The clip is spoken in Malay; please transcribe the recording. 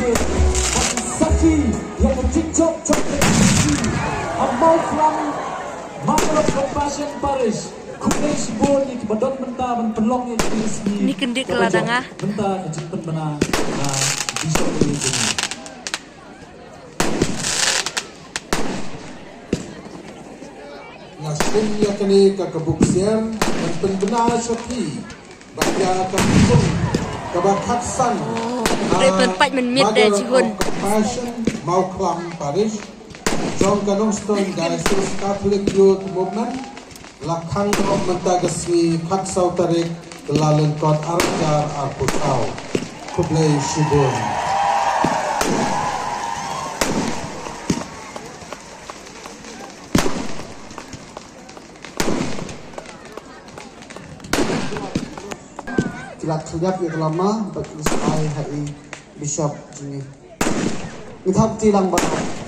Bukit Saksi yang mencicok coklat Amal Flam Mangrove Compassion Parish Kulai Sibol ni kibadon benta ban pelong yang resmi ni kendi keladangah benta kejimpen bena bisa ini Nasib yang kini kekebuksian dan pembenar syaki bagi kampung kebakatsan tempat menmit dah cihun Compassion Mau Klam Parish John Canongstone Diocese Catholic Youth Movement Lakhang Dok Mentagaswi Katsau Tarik Kelalun Kot Arjar Arputau Kublai Shibun Kilat yang lama bagi saya Bishop ini. Kita tilang banget.